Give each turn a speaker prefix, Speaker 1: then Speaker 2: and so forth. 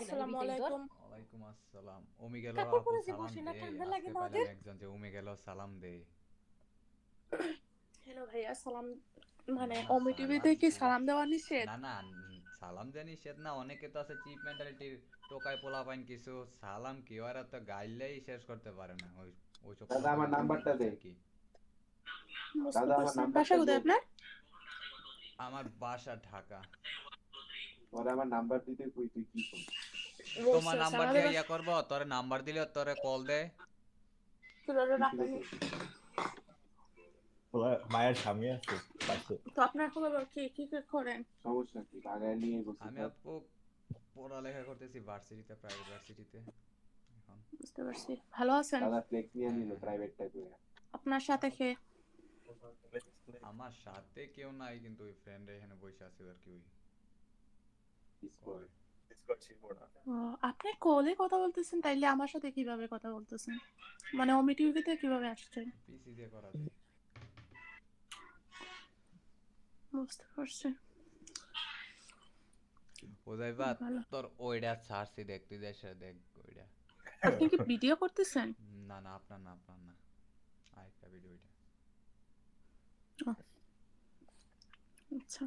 Speaker 1: আসসালামু আলাইকুম।
Speaker 2: ওয়ালাইকুম আসসালাম। উমি গেল
Speaker 1: কাপড়
Speaker 2: আপু
Speaker 1: পরে যে
Speaker 2: সালাম
Speaker 1: বসে না
Speaker 2: দে।
Speaker 1: ঠান্ডা লাগে
Speaker 2: আজকে
Speaker 1: না
Speaker 2: পাইলাম
Speaker 1: ওদের?
Speaker 2: একজন যে উমি গেল সালাম দে।
Speaker 1: হ্যালো ভাইয়া, সালাম।
Speaker 2: না
Speaker 1: মানে
Speaker 2: না
Speaker 1: অমি টিভিতে
Speaker 2: সালাম
Speaker 1: কি
Speaker 2: পুরা।
Speaker 1: সালাম দেওয়া নিষেধ?
Speaker 2: না না সালাম জানি সে না, অনেকে তো আছে চিপ মেন্টালিটির টোকাই পোলা পাইন কিছু। সালাম কি ওরা তো গাইলেই শেষ করতে পারে না ওই ওইসব
Speaker 3: দাদা
Speaker 2: পোলা
Speaker 3: আমার
Speaker 2: পাইনের কথা
Speaker 3: নাম্বারটা দে।
Speaker 2: বুঝছেন কি?
Speaker 1: বুঝতে
Speaker 3: দাদা আমার
Speaker 1: পারছেন। বাসা
Speaker 3: নাম্বারটা দে।
Speaker 1: কোথায় আপনার?
Speaker 2: আমার বাসা ঢাকা।
Speaker 3: ওরা আমার নাম্বার দিতে কই, তুই কি করছিস?
Speaker 2: তোমার
Speaker 1: বলছে হচ্ছে
Speaker 2: নাম্বার
Speaker 1: আমাদের
Speaker 2: দিয়ে ইয়া করবো, তোরে নাম্বার দিলে তোরে কল দে।
Speaker 1: কিভাবে
Speaker 3: কি শুরু
Speaker 1: রাখেন?
Speaker 3: করছিস?
Speaker 4: মায়ের স্বামী আছে পাশে।
Speaker 1: তো আপনার খবর কি করেন?
Speaker 3: সমস্যা কি, লাগাই নিয়ে বসে
Speaker 2: আমি
Speaker 3: থাক।
Speaker 2: আপু পড়ালেখা করতেছি ভার্সিটিতে, প্রাইভেট ভার্সিটিতে এখন।
Speaker 1: বুঝতে পারছি। ভালো আছেন?
Speaker 3: দাদা ফ্লেক্স নিয়ে
Speaker 2: হ্যাঁ
Speaker 3: নিল
Speaker 2: হ্যাঁ হ্যাঁ।
Speaker 3: প্রাইভেটটা করে।
Speaker 1: আপনার সাথে খেয়ে
Speaker 2: আমার সাথে কেউ নাই, কিন্তু ওই ফ্রেন্ড এখানে বসে আছে আর কি, ওই
Speaker 3: ডিসকর্ড।
Speaker 2: কলে।
Speaker 1: ও, আপনি কলে কথা বলতেছেন, তাইলে আমার সাথে কিভাবে কথা বলতেছেন? মানে অমি টিভিতে কিভাবে আসছেন?
Speaker 2: পিসি দিয়ে করা যায়।
Speaker 1: বুঝতে পারছি।
Speaker 2: ও যাইবা,
Speaker 1: ভালো।
Speaker 2: তোর ওইটা ছাড়ছি, দেখ তুই দেশে দেখ ওইটা।
Speaker 1: আপনি কি ভিডিও করতেছেন?
Speaker 2: না না আপনার না, আপনার না, আরেকটা ভিডিও ওইটা।
Speaker 1: ও, আচ্ছা।